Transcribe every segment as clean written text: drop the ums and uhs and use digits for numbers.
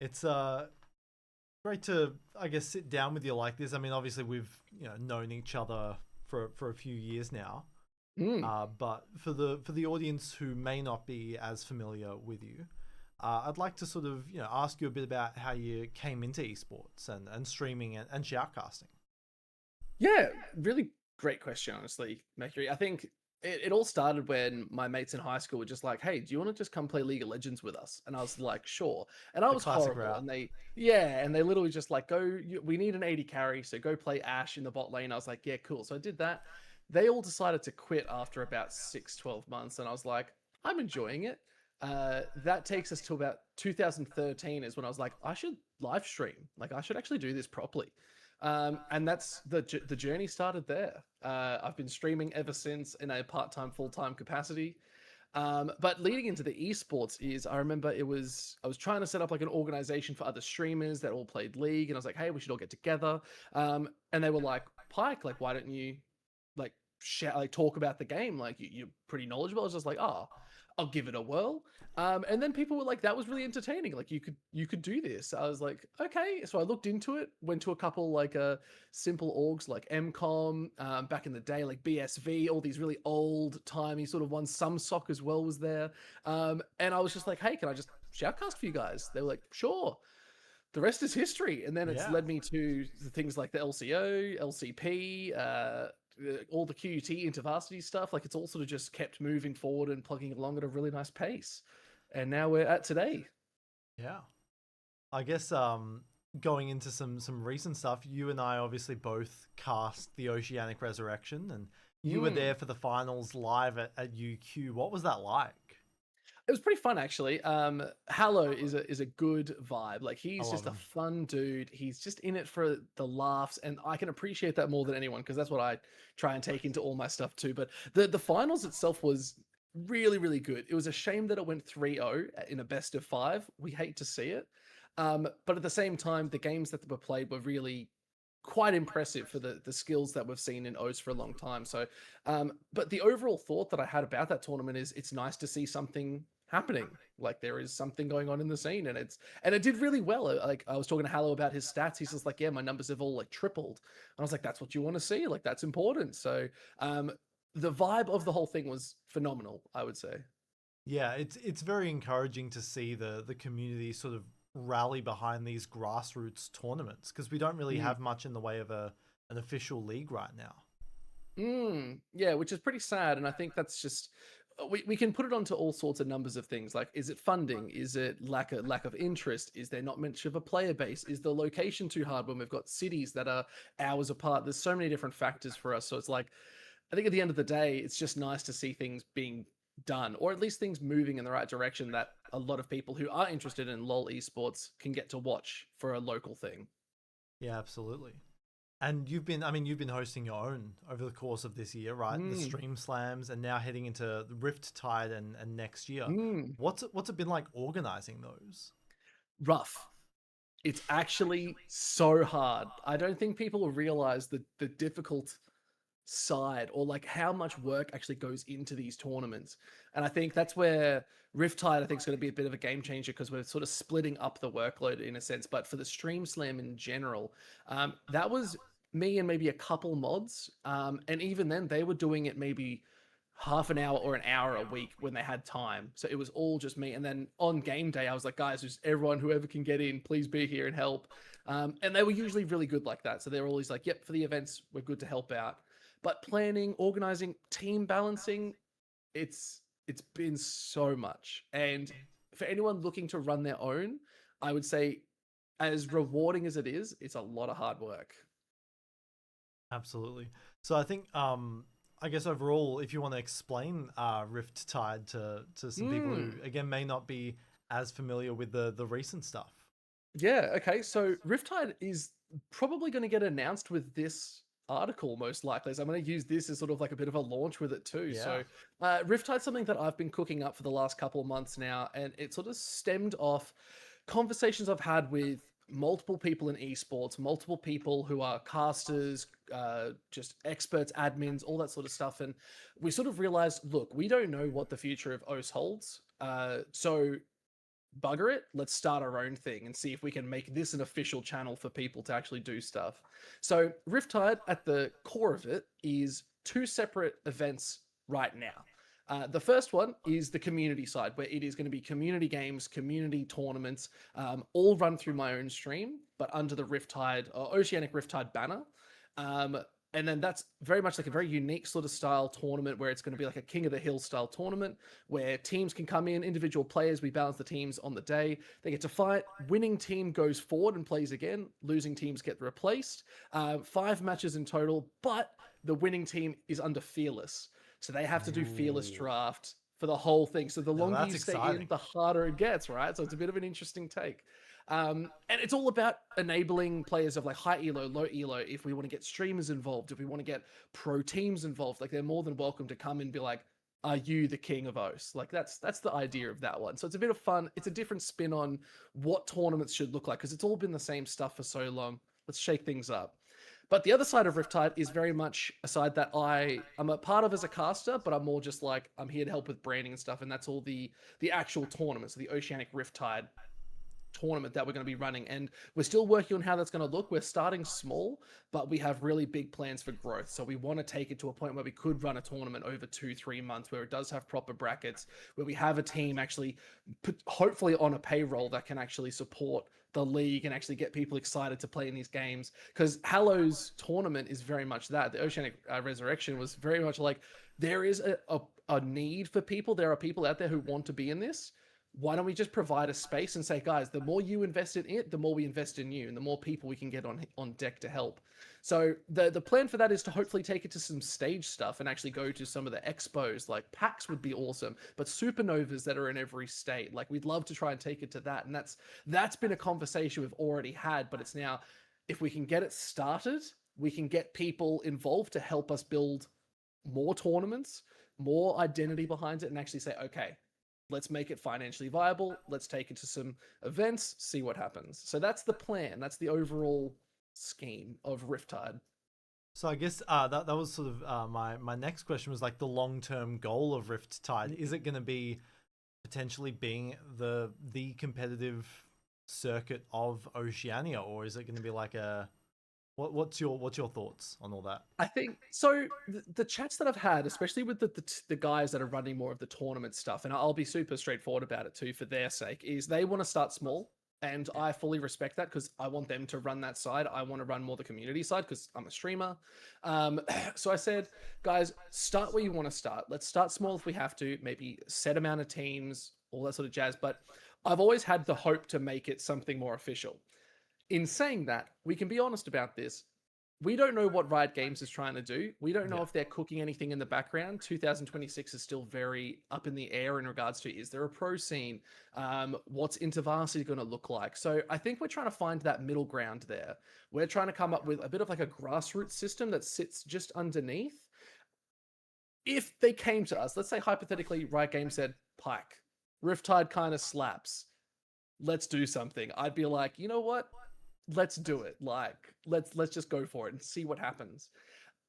It's great to, I guess, sit down with you like this. I mean, obviously we've known each other for a few years now. Mm. But for the audience who may not be as familiar with you, I'd like to sort of ask you a bit about how you came into esports and streaming and shoutcasting. Yeah, really great question, honestly, Mercury. I think it all started when my mates in high school were just like, "Hey, do you want to just come play League of Legends with us?" And I was like, "Sure." And I The was classic horrible, route. and they literally just like, "Go, we need an AD carry, so go play Ashe in the bot lane." I was like, "Yeah, cool." So I did that. They all decided to quit after about 6, 12 months, and I was like, "I'm enjoying it." That takes us to about 2013 is when I was like, I should live stream. Like, I should actually do this properly. And that's the journey started there. I've been streaming ever since in a part-time, full-time capacity. But leading into the esports is, I remember I was trying to set up like an organization for other streamers that all played League, and I was like, hey, we should all get together. And they were like, Pike, like, why don't you like like talk about the game? Like, you're pretty knowledgeable. I was just like, oh, I'll give it a whirl. And then people were like, that was really entertaining. Like, you could do this. I was like, okay. So I looked into it, went to a couple like simple orgs like MCOM back in the day, like BSV, all these really old timey sort of ones. Some sock as well was there. And I was just like, hey, can I just shoutcast for you guys? They were like, sure. The rest is history. And then it's Yeah. led me to things like the LCO, LCP, all the QUT intervarsity stuff. Like, it's all sort of just kept moving forward and plugging along at a really nice pace. And now we're at today. Yeah. I guess going into some recent stuff, you and I obviously both cast the Oceanic Resurrection, and you were Mm. there for the finals live at UQ. What was that like? It was pretty fun actually. Hallow is a good vibe. Like, I he's love just a him. fun dude. He's just in it for the laughs, and I can appreciate that more than anyone because that's what I try and take into all my stuff too. But the finals itself was really good. It was a shame that it went 3-0 in a best of five. We hate to see it. But at the same time, the games that were played were really quite impressive for the skills that we've seen in O's for a long time. So, but the overall thought that I had about that tournament is it's nice to see something happening. Like, there is something going on in the scene, and it did really well. Like, I was talking to Hallow about his stats. He's just like, yeah, my numbers have all like tripled. And I was like, that's what you want to see. Like, that's important. So, the vibe of the whole thing was phenomenal, I would say. Yeah, it's very encouraging to see the community sort of rally behind these grassroots tournaments because we don't really Mm. have much in the way of an official league right now. Yeah, which is pretty sad. And I think that's just we can put it onto all sorts of numbers of things. Like, is it funding? Is it lack of interest? Is there not much of a player base? Is the location too hard when we've got cities that are hours apart? There's so many different factors for us. So it's like, I think at the end of the day, it's just nice to see things being done, or at least things moving in the right direction that a lot of people who are interested in LOL esports can get to watch for a local thing. Yeah, absolutely. And you've been hosting your own over the course of this year, right? The Mm, Stream Slams, and now heading into the Rift Tide and next year. mm. What's it been like organizing those? Rough. It's actually so hard. I don't think people realize the difficult side, or like how much work actually goes into these tournaments. And I think that's where Riptide, I think, is going to be a bit of a game changer because we're sort of splitting up the workload in a sense. But for the Stream Slam in general, that was me and maybe a couple mods. And even then, they were doing it maybe half an hour or an hour a week when they had time. So it was all just me. And then on game day, I was like, guys, just everyone, whoever can get in, please be here and help. And they were usually really good like that. So they were always like, yep, for the events, we're good to help out. But planning, organizing, team balancing, it's been so much. And for anyone looking to run their own, I would say, as rewarding as it is, it's a lot of hard work. Absolutely. So I think I guess overall, if you want to explain Rift Tide to some people who Hmm. again may not be as familiar with the recent stuff. Yeah, okay. So Riptide is probably going to get announced with this article, most likely. So I'm going to use this as sort of like a bit of a launch with it too. Yeah. So Riptide's something that I've been cooking up for the last couple of months now, and it sort of stemmed off conversations I've had with multiple people in esports, multiple people who are casters, just experts, admins, all that sort of stuff. And we sort of realized, look, we don't know what the future of OS holds. So bugger it, let's start our own thing and see if we can make this an official channel for people to actually do stuff. So Riptide, at the core of it, is two separate events right now. The first one is the community side, where it is going to be community games, community tournaments, all run through my own stream, but under the Riptide or Oceanic Riptide banner. Um, and then that's very much like a very unique sort of style tournament where it's going to be like a King of the Hill style tournament where teams can come in, individual players, we balance the teams on the day. They get to fight. Winning team goes forward and plays again. Losing teams get replaced. 5 matches in total, but the winning team is under Fearless. So they have to do Fearless Ooh. draft for the whole thing. So the Now longer that's you stay in, exciting. the harder it gets, right? So it's a bit of an interesting take. And it's all about enabling players of like high elo, low elo. If we want to get streamers involved, if we want to get pro teams involved, like they're more than welcome to come and be like, "Are you the king of OS?" Like that's the idea of that one. So it's a bit of fun. It's a different spin on what tournaments should look like because it's all been the same stuff for so long. Let's shake things up. But the other side of Riptide is very much a side that I'm a part of as a caster, but I'm more just like I'm here to help with branding and stuff, and that's all the actual tournaments, the Oceanic Riptide tournament that we're going to be running, and we're still working on how that's going to look. We're starting small, but we have really big plans for growth, so we want to take it to a point where we could run a tournament over 2-3 months where it does have proper brackets, where we have a team actually put, hopefully on a payroll that can actually support the league and actually get people excited to play in these games, because Halo's tournament is very much that. The Oceanic Resurrection was very much like there is a need for people. There are people out there who want to be in this. Why don't we just provide a space and say, guys, the more you invest in it, the more we invest in you, and the more people we can get on deck to help. So the plan for that is to hopefully take it to some stage stuff and actually go to some of the expos. Like PAX would be awesome, but supernovas that are in every state, like we'd love to try and take it to that. And that's been a conversation we've already had, but it's now, if we can get it started, we can get people involved to help us build more tournaments, more identity behind it, and actually say, okay, let's make it financially viable. Let's take it to some events, see what happens. So that's the plan. That's the overall scheme of Riptide. So I guess that was sort of my next question was like the long term goal of Riptide. Is it going to be potentially being the competitive circuit of Oceania, or is it going to be like a what's your thoughts on all that? I think so. The chats that I've had, especially with the guys that are running more of the tournament stuff, and I'll be super straightforward about it too, for their sake, is they want to start small, and I fully respect that because I want them to run that side. I want to run more the community side because I'm a streamer. So I said, guys, start where you want to start. Let's start small if we have to. Maybe set amount of teams, all that sort of jazz. But I've always had the hope to make it something more official. In saying that, we can be honest about this. We don't know what Riot Games is trying to do. We don't know Yeah. if they're cooking anything in the background. 2026 is still very up in the air in regards to, is there a pro scene? What's InterVarsity going to look like? So I think we're trying to find that middle ground there. We're trying to come up with a bit of like a grassroots system that sits just underneath. If they came to us, let's say hypothetically, Riot Games said, Pike, Riptide kind of slaps. Let's do something. I'd be like, you know what? Let's do it. Like, let's just go for it and see what happens.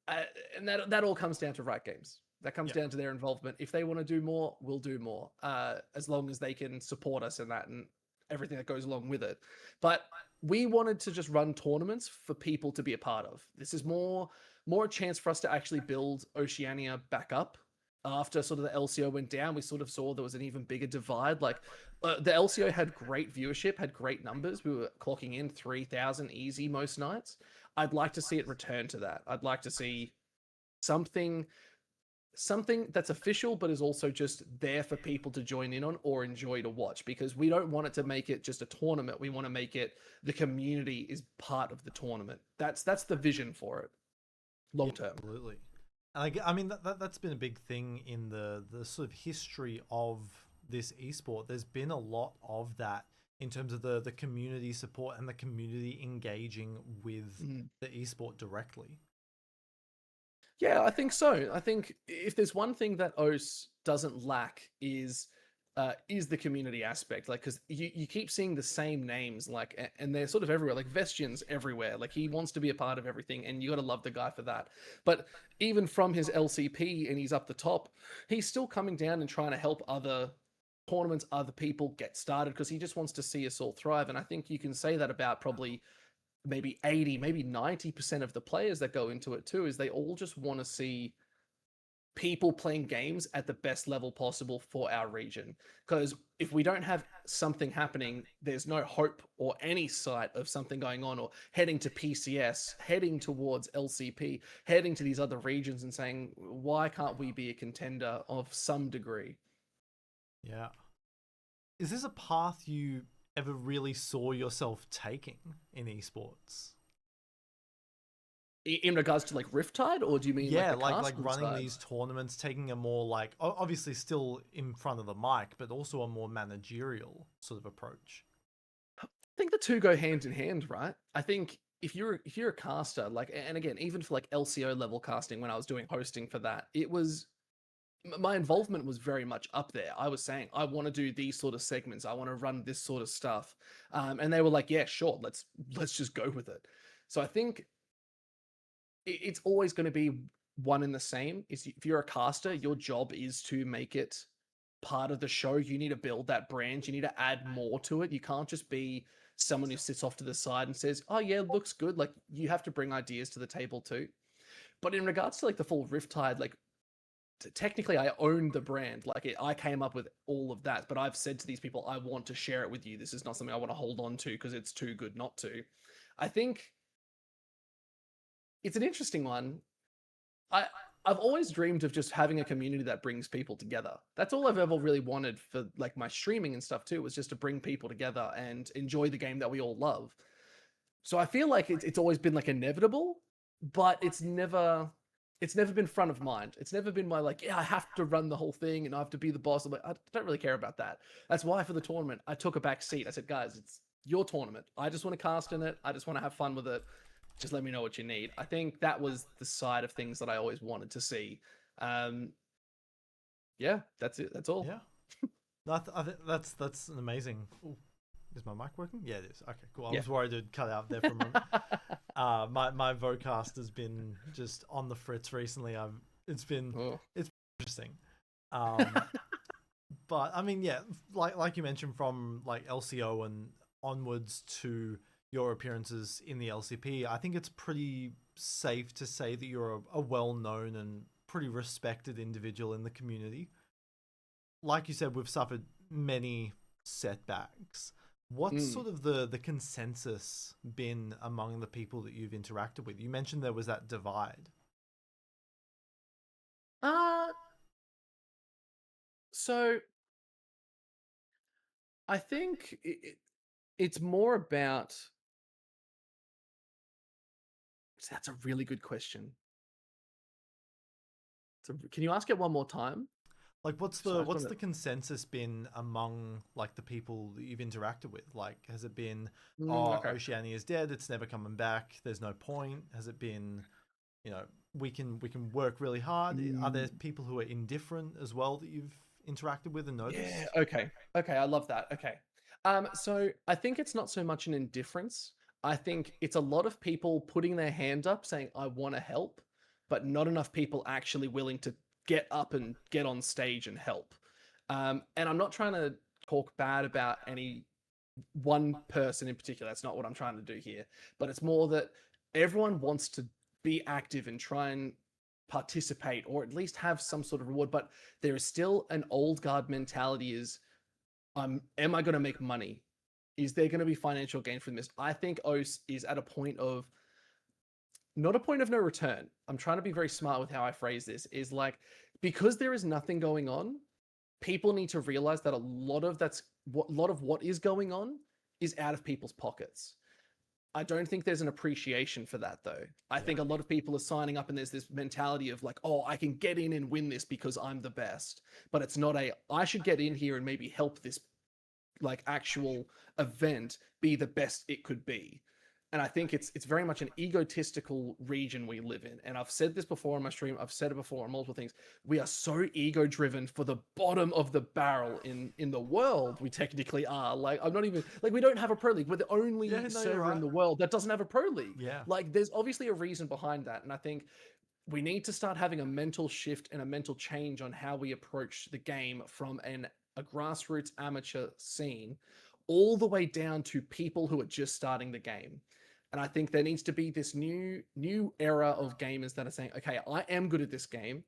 And that all comes down to Riot Games. That comes Yeah. down to their involvement. If they want to do more, we'll do more. As long as they can support us in that and everything that goes along with it. But we wanted to just run tournaments for people to be a part of. This is more a chance for us to actually build Oceania back up. After sort of the LCO went down, we sort of saw there was an even bigger divide. Like the LCO had great viewership, had great numbers. We were clocking in 3,000 easy most nights. I'd like to see it return to that. I'd like to see something that's official, but is also just there for people to join in on or enjoy to watch, because we don't want it to make it just a tournament. We want to make it the community is part of the tournament. That's the vision for it long term. Absolutely. And I mean that's been a big thing in the sort of history of this esport. There's been a lot of that in terms of the community support and the community engaging with the esport directly. Yeah, I think so. I think if there's one thing that OS doesn't lack is the community aspect. Like, because you keep seeing the same names, like, and they're sort of everywhere. Like Vestian's everywhere. Like he wants to be a part of everything, and you got to love the guy for that. But even from his LCP and he's up the top, he's still coming down and trying to help other tournaments, other people get started because he just wants to see us all thrive. And I think you can say that about probably maybe 80, maybe 90% of the players that go into it too, is they all just want to see people playing games at the best level possible for our region. Because if we don't have something happening, there's no hope or any sight of something going on, or heading to PCS, heading towards LCP, heading to these other regions and saying, why can't we be a contender of some degree? Yeah. Is this a path you ever really saw yourself taking in esports? In regards to like Riptide, or do you mean Yeah, like the like casting running side? these tournaments, taking a more like obviously still in front of the mic, but also a more managerial sort of approach. I think the two go hand in hand, right? I think if you're a caster, like, and again, even for like LCO level casting, when I was doing hosting for that, it was my involvement was very much up there. I was saying I want to do these sort of segments, I want to run this sort of stuff, and they were like, "Yeah, sure, let's just go with it." So I think it's always going to be one and the same. Is if you're a caster, your job is to make it part of the show. You need to build that brand. You need to add more to it. You can't just be someone who sits off to the side and says, "Oh yeah, looks good." Like, you have to bring ideas to the table too. But in regards to like the full Riptide, like, technically I own the brand. Like, I came up with all of that, but I've said to these people, I want to share it with you. This is not something I want to hold on to because it's too good not to. I think it's an interesting one. I I've always dreamed of just having a community that brings people together. That's all I've ever really wanted for like my streaming and stuff too, was just to bring people together and enjoy the game that we all love. So I feel like it's always been like inevitable, but it's never been front of mind. It's never been my like, yeah, I have to run the whole thing and I have to be the boss. I'm like, I don't really care about that. That's why for the tournament I took a back seat. I said, guys, it's your tournament. I just want to cast in it. I just want to have fun with it. Just let me know what you need. I think that was the side of things that I always wanted to see. Um, yeah, that's it. That's all. Yeah, I think that's an amazing. Ooh, is my mic working? Yeah, it is. Okay, cool. I Yeah. was worried it'd cut out there for a moment. My vocast has been just on the fritz recently. Oh. It's interesting. Um, but I mean, yeah, like you mentioned, from like LCO and onwards to your appearances in the LCP, I think it's pretty safe to say that you're a well-known and pretty respected individual in the community. Like you said, we've suffered many setbacks. What's Mm. sort of the consensus been among the people that you've interacted with? You mentioned there was that divide. Uh, so I think it's more about. That's a really good question. Can you ask it one more time? Like, So I just what's want the consensus been among like the people that you've interacted with? Like, has it been, to. oh, Okay. Oceania is dead, it's never coming back, there's no point? Has it been, you know, we can work really hard? Are there Mm, people who are indifferent as well that you've interacted with and yeah. noticed? Okay. Okay. I love that. Okay. So I think it's not so much an indifference. I think it's a lot of people putting their hand up saying, I want to help, but not enough people actually willing to get up and get on stage and help. And I'm not trying to talk bad about any one person in particular. That's not what I'm trying to do here. But it's more that everyone wants to be active and try and participate, or at least have some sort of reward. But there is still an old guard mentality: is am I going to make money? Is there going to be financial gain from this? I think OS is at a point of, not a point of no return. I'm trying to be very smart with how I phrase this. Is like, because there is nothing going on, people need to realize that a lot of what is going on is out of people's pockets. I don't think there's an appreciation for that though. I Yeah. think a lot of people are signing up and there's this mentality of like, oh, I can get in and win this because I'm the best. But it's not a, I should get in here and maybe help this like actual event be the best it could be. And I think it's very much an egotistical region we live in. And I've said this before on my stream. I've said it before on multiple things. We are so ego driven for the bottom of the barrel in the world. We technically are. Like, I'm not even like, we don't have a pro league. We're the only Yeah, no, you're server in right. the world that doesn't have a pro league. Yeah. Like, there's obviously a reason behind that. And I think we need to start having a mental shift and a mental change on how we approach the game from an a grassroots amateur scene, all the way down to people who are just starting the game. And I think there needs to be this new era of gamers that are saying, okay, I am good at this game.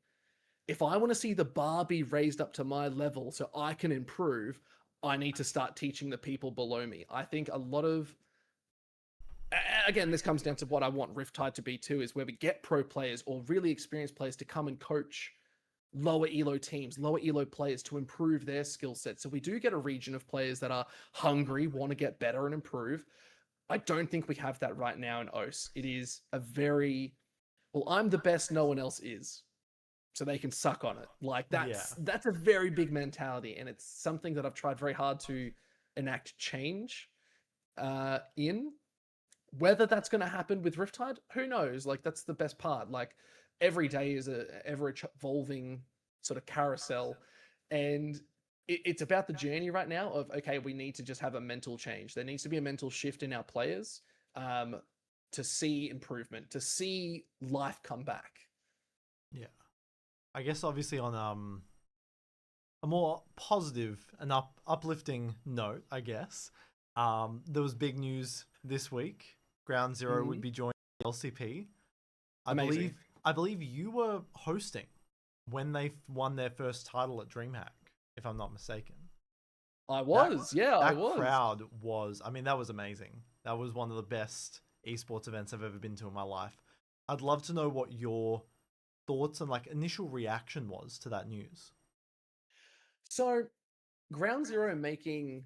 If I want to see the bar be raised up to my level so I can improve, I need to start teaching the people below me. I think a lot of, again, this comes down to what I want Riptide to be too, is where we get pro players or really experienced players to come and coach lower elo teams, lower elo players to improve their skill set. So we do get a region of players that are hungry, want to get better and improve. I don't think we have that right now in OS. It is a very, well, I'm the best, no one else is, so they can suck on it. Like that's a very big mentality, and it's something that I've tried very hard to enact change in. Whether that's going to happen with Riptide, who knows? Like that's the best part. Like every day is a ever evolving sort of carousel, and it's about the journey right now of, okay, we need to just have a mental change. There needs to be a mental shift in our players to see improvement, to see life come back. Yeah. I guess obviously on a more positive and uplifting note, I guess, there was big news this week. Ground Zero would be joining LCP. Amazing. I believe you were hosting when they won their first title at DreamHack, if I'm not mistaken. I was. That crowd was, I mean, that was amazing. That was one of the best esports events I've ever been to in my life. I'd love to know what your thoughts and like initial reaction was to that news. So Ground Zero making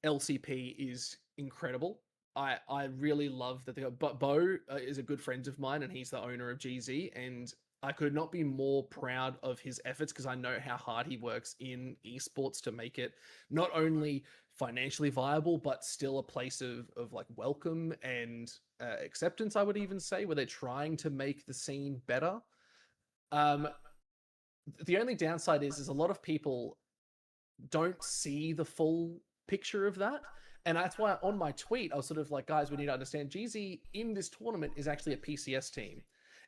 LCP is incredible. I really love that they got, but Bo is a good friend of mine and he's the owner of GZ, and I could not be more proud of his efforts because I know how hard he works in esports to make it not only financially viable but still a place of like welcome and acceptance, I would even say, where they're trying to make the scene better. The only downside is a lot of people don't see the full picture of that. And that's why on my tweet, I was sort of like, guys, we need to understand GZ in this tournament is actually a PCS team.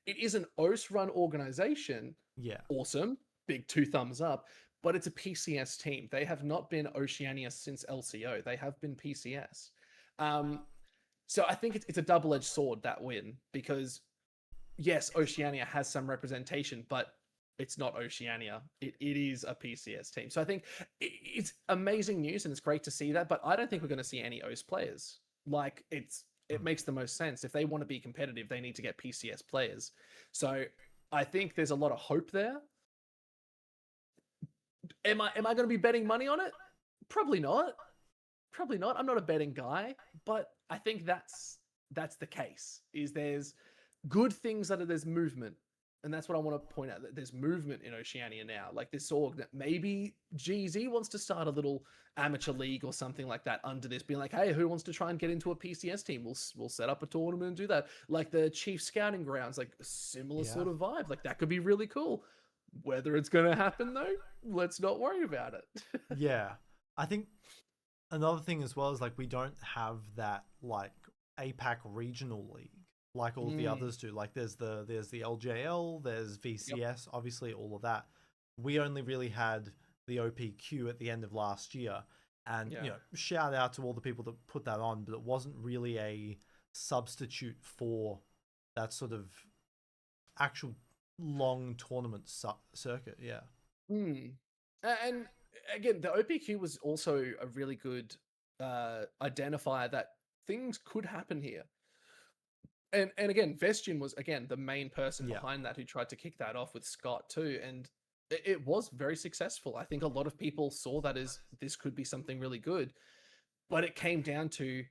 It is an OS run organization. Yeah. Awesome. Big 2 thumbs up. But it's a PCS team. They have not been Oceania since LCO. They have been PCS. So I think it's a double-edged sword, that win, because yes, Oceania has some representation, but it's not Oceania. It is a PCS team. So I think it's amazing news and it's great to see that, but I don't think we're going to see any OS players. Like it makes the most sense. If they want to be competitive, they need to get PCS players. So I think there's a lot of hope there. Am I going to be betting money on it? Probably not. Probably not. I'm not a betting guy, but I think that's the case. Is there's good things that there's movement. And that's what I want to point out, that there's movement in Oceania now. Like this org that maybe GZ wants to start a little amateur league or something like that under this, being like, hey, who wants to try and get into a PCS team? We'll set up a tournament and do that. Like the Chief Scouting Grounds, like a similar sort of vibe. Like that could be really cool. Whether it's going to happen though, let's not worry about it. Yeah. I think another thing as well is like we don't have that like APAC regional league like all of the others do. Like there's the LJL, there's VCS, obviously all of that. We only really had the OPQ at the end of last year, and you know, shout out to all the people that put that on, but it wasn't really a substitute for that sort of actual long tournament circuit. Yeah. And again, the OPQ was also a really good identifier that things could happen here. And again, Vestian was, again, the main person behind that who tried to kick that off with Scott too. And it was very successful. I think a lot of people saw that as this could be something really good. But it came down to,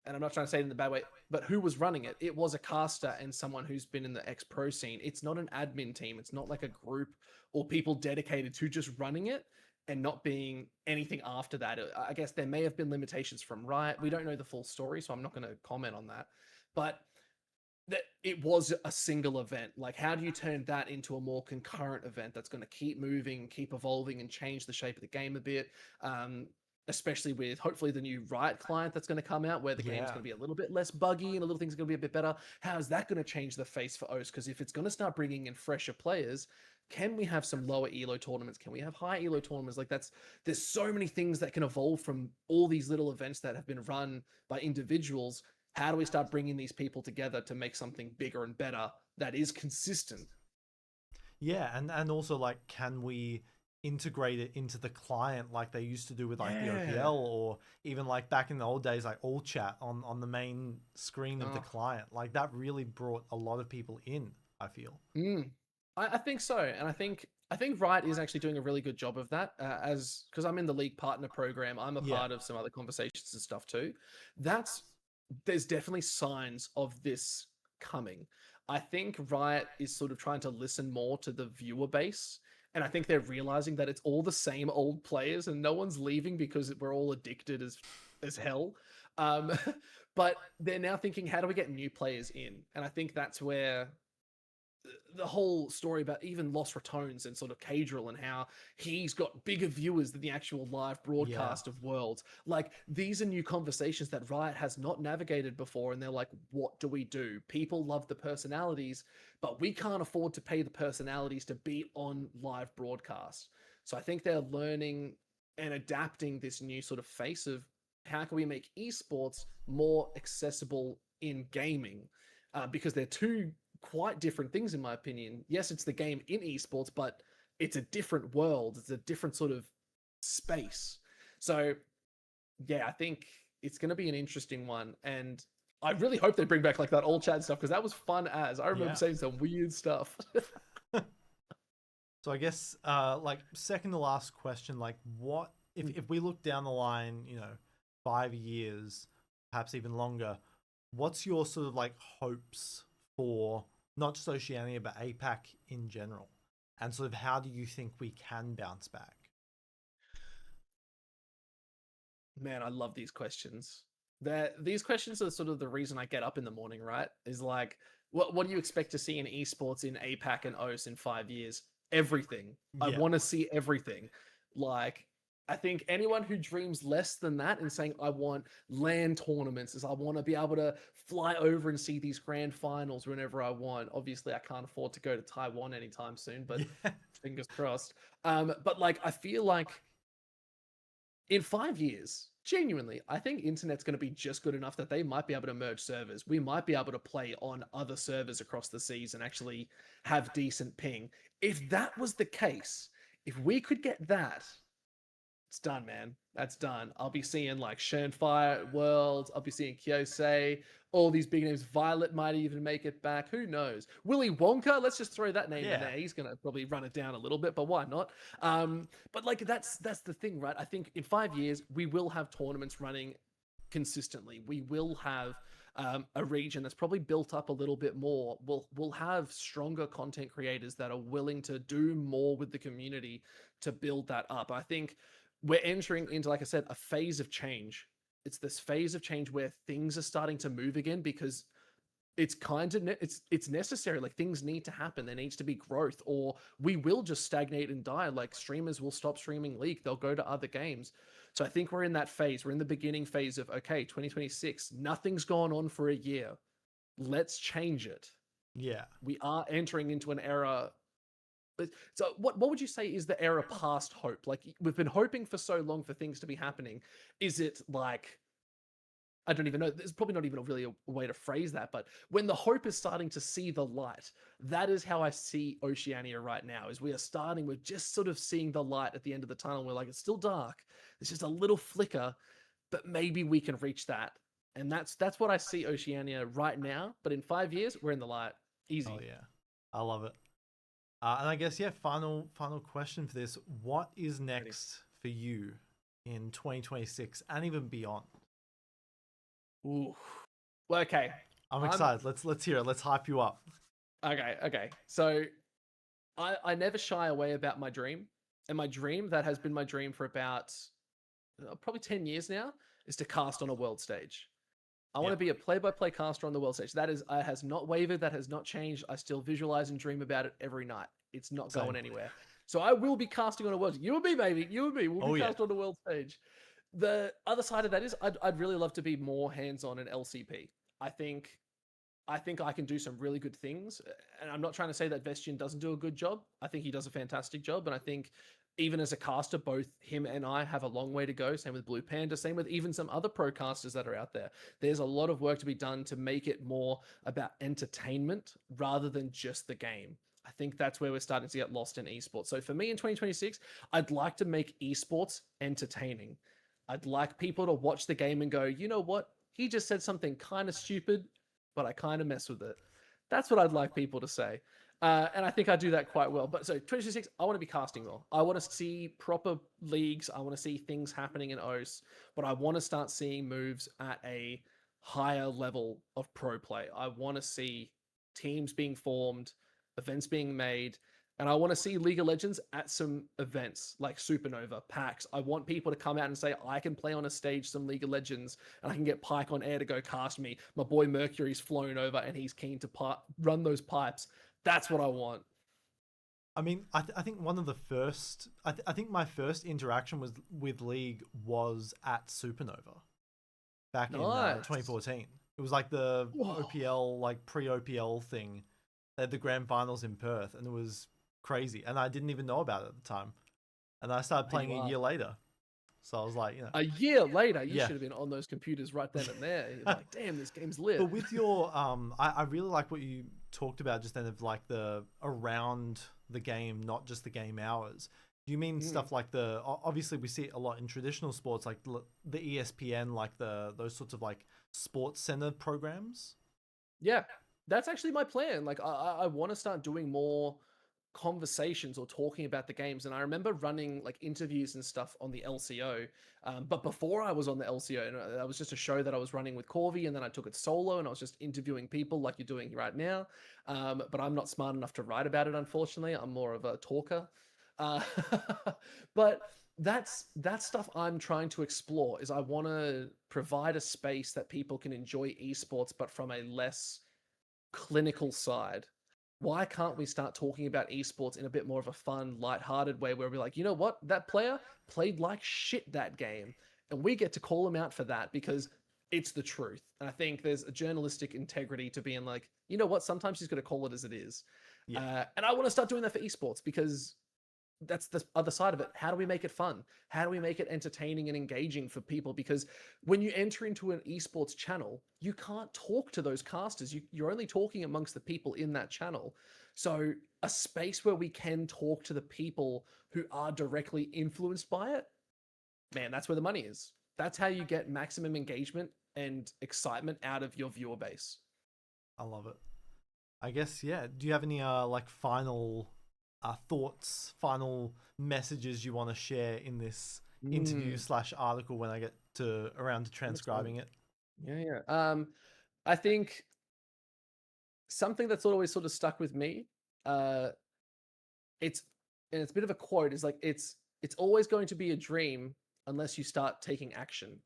and I'm not trying to say it in the bad way, but who was running it? It was a caster and someone who's been in the ex-pro scene. It's not an admin team. It's not like a group or people dedicated to just running it and not being anything after that. I guess there may have been limitations from Riot. We don't know the full story, so I'm not going to comment on that. But that it was a single event. Like, how do you turn that into a more concurrent event that's going to keep moving, keep evolving, and change the shape of the game a bit? Especially with hopefully the new Riot client that's going to come out, where the game's going to be a little bit less buggy and a little things are going to be a bit better. How is that going to change the face for OS? Because if it's going to start bringing in fresher players, can we have some lower elo tournaments? Can we have high elo tournaments? Like there's so many things that can evolve from all these little events that have been run by individuals. How do we start bringing these people together to make something bigger and better that is consistent? Yeah, and also like, can we integrate it into the client like they used to do with like the Yeah. OPL, or even like back in the old days, like all chat on the main screen of the Oh. client? Like that really brought a lot of people in, I feel. Mm. I think so, and I think Riot is actually doing a really good job of that. As because I'm in the league partner program, I'm a Yeah. part of some other conversations and stuff too. That's There's definitely signs of this coming. I think Riot is sort of trying to listen more to the viewer base, and I think they're realizing that it's all the same old players, and no one's leaving because we're all addicted as hell. Um, but they're now thinking, how do we get new players in? And I think that's where the whole story about even Lost Ratones and sort of Cadril and how he's got bigger viewers than the actual live Yeah. broadcast of Worlds. Like, these are new conversations that Riot has not navigated before, and they're like, what do we do? People love the personalities, but we can't afford to pay the personalities to be on live broadcasts. So I think they're learning and adapting this new sort of face of how can we make esports more accessible in gaming, because they're two quite different things in my opinion. Yes, it's the game in esports, but it's a different world. It's a different sort of space. So yeah, I think it's going to be an interesting one, and I really hope they bring back like that old chat stuff because that was fun. As I remember Yeah. saying some weird stuff. So I guess like second to last question, like what if we look down the line, 5 years, perhaps even longer, what's your sort of like hopes for not just Oceania but APAC in general? And sort of how do you think we can bounce back? Man, I love these questions. These questions are sort of the reason I get up in the morning, right? Is like, what do you expect to see in esports in APAC and OS in 5 years? Everything. I Yeah. want to see everything. Like, I think anyone who dreams less than that and saying, I want land tournaments, is I want to be able to fly over and see these grand finals whenever I want. Obviously, I can't afford to go to Taiwan anytime soon, but Yeah. fingers crossed. But like, I feel like in 5 years, genuinely, I think internet's going to be just good enough that they might be able to merge servers. We might be able to play on other servers across the seas and actually have decent ping. If that was the case, if we could get that, it's done, man. That's done. I'll be seeing like Shernfire Worlds. I'll be seeing Kyosei. All these big names. Violet might even make it back. Who knows? Willy Wonka. Let's just throw that name in Yeah. there. He's gonna probably run it down a little bit, but why not? But like that's the thing, right? I think in 5 years we will have tournaments running consistently. We will have a region that's probably built up a little bit more. We'll have stronger content creators that are willing to do more with the community to build that up. I think we're entering into, like I said, a phase of change. It's this phase of change where things are starting to move again because it's kind of it's necessary. Like, things need to happen. There needs to be growth, or we will just stagnate and die. Like, streamers will stop streaming League, they'll go to other games. So I think we're in that phase. We're in the beginning phase of, okay, 2026, nothing's gone on for a year, let's change it. Yeah. We are entering into an era. So what would you say is the era past hope? Like, we've been hoping for so long for things to be happening. Is it like, I don't even know. There's probably not even really a way to phrase that, but when the hope is starting to see the light, that is how I see Oceania right now. Is we are starting with just sort of seeing the light at the end of the tunnel. We're like, it's still dark. It's just a little flicker, but maybe we can reach that. And that's what I see Oceania right now. But in 5 years, we're in the light. Oh Easy. yeah. I love it. And I guess, yeah, final question for this. What is Ready. next for you in 2026 and even beyond? Ooh. Well, okay. I'm I'm excited. Let's hear it. Let's hype you up. okay. So I never shy away about my dream. And my dream, that has been my dream for about probably 10 years now, is to cast on a world stage. I want Yeah. to be a play-by-play caster on the world stage. That is, has not wavered. That has not changed. I still visualize and dream about it every night. It's not Same. going anywhere. So I will be casting on a world. You and me, baby. You and me. We'll Oh be yeah. cast on the world stage. The other side of that is, I'd really love to be more hands-on in LCP. I think I think I can do some really good things. And I'm not trying to say that Vestian doesn't do a good job. I think he does a fantastic job. And I think even as a caster, both him and I have a long way to go. Same with Blue Panda, same with even some other pro casters that are out there. There's a lot of work to be done to make it more about entertainment rather than just the game. I think that's where we're starting to get lost in esports. So for me in 2026, I'd like to make esports entertaining. I'd like people to watch the game and go, you know what? He just said something kind of stupid, but I kind of mess with it. That's what I'd like people to say. And I think I do that quite well. But so 2026, I want to be casting more. I want to see proper leagues. I want to see things happening in OS, but I want to start seeing moves at a higher level of pro play. I want to see teams being formed, events being made, and I want to see League of Legends at some events like Supernova, PAX. I want people to come out and say, I can play on a stage some League of Legends and I can get Pike on air to go cast me. My boy Mercury's flown over and he's keen to run those pipes. That's what I want. I mean, I think one of the first, I think my first interaction was with League was at Supernova back in Nice. 2014. It was like the Whoa. OPL, like pre-OPL thing. They had the grand finals in Perth, and it was crazy. And I didn't even know about it at the time. And I started playing a year later. So I was like, you know. A year later, you Yeah. should have been on those computers right then and there. You're like, damn, this game's lit. But with your, I really like what you talked about just then of like the around the game, not just the game hours. Do you mean stuff like obviously we see it a lot in traditional sports, like the ESPN, like those sorts of like sports center programs? Yeah, that's actually my plan. Like, I want to start doing more conversations or talking about the games. And I remember running like interviews and stuff on the LCO. But before I was on the LCO, and that was just a show that I was running with Corby, and then I took it solo and I was just interviewing people like you're doing right now. But I'm not smart enough to write about it, unfortunately. I'm more of a talker. Uh, but that's stuff I'm trying to explore. Is I want to provide a space that people can enjoy esports, but from a less clinical side. Why can't we start talking about esports in a bit more of a fun, light-hearted way where we're like, you know what, that player played like shit that game, and we get to call him out for that because it's the truth. And I think there's a journalistic integrity to being like, you know what, sometimes he's got to call it as it is. Yeah. And I want to start doing that for esports because that's the other side of it. How do we make it fun? How do we make it entertaining and engaging for people? Because when you enter into an esports channel, you can't talk to those casters. You're only talking amongst the people in that channel. So a space where we can talk to the people who are directly influenced by it, man, that's where the money is. That's how you get maximum engagement and excitement out of your viewer base. I love it. I guess, yeah. Do you have any like final thoughts, final messages you want to share in this interview / article when I get around to transcribing it? Yeah. I think something that's always sort of stuck with me, it's a bit of a quote, is like it's always going to be a dream unless you start taking action.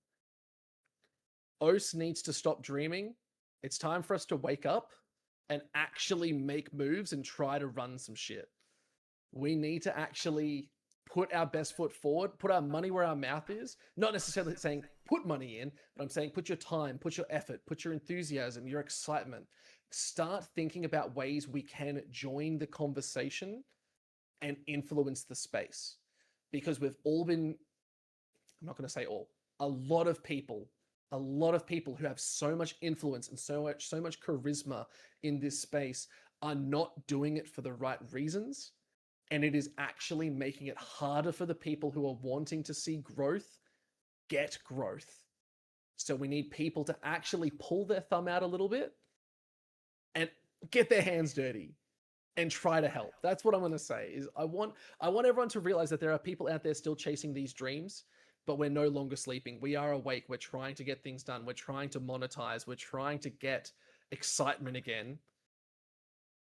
OS needs to stop dreaming. It's time for us to wake up and actually make moves and try to run some shit. We need to actually put our best foot forward, put our money where our mouth is. Not necessarily saying put money in, but I'm saying put your time, put your effort, put your enthusiasm, your excitement. Start thinking about ways we can join the conversation and influence the space. Because we've all been, I'm not going to say all, a lot of people who have so much influence and so much charisma in this space are not doing it for the right reasons. And it is actually making it harder for the people who are wanting to see growth get growth. So we need people to actually pull their thumb out a little bit and get their hands dirty and try to help. That's what I'm going to say. Is I want everyone to realize that there are people out there still chasing these dreams, but we're no longer sleeping. We are awake. We're trying to get things done. We're trying to monetize. We're trying to get excitement again.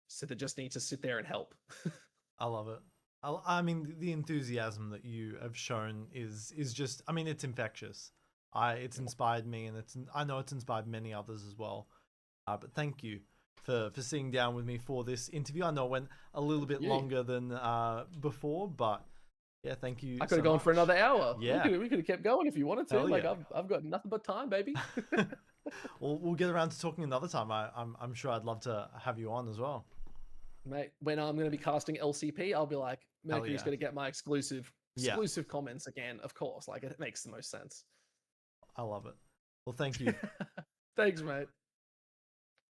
So they just need to sit there and help. I love it. I mean, the enthusiasm that you have shown is just, I mean, it's infectious. It's inspired me, and I know it's inspired many others as well. But thank you for sitting down with me for this interview. I know it went a little bit longer than before, but Yeah, thank you. I could so have gone for much. another hour. Yeah. We could have kept going if you wanted to. Hell Like yeah. I've got nothing but time, baby. We'll get around to talking another time. I'm sure I'd love to have you on as well. Mate, when I'm going to be casting LCP, I'll be like, Hell Mercury's yeah. going to get my exclusive Yeah, comments again. Of course, like it makes the most sense. I love it. Well, thank you. Thanks, mate.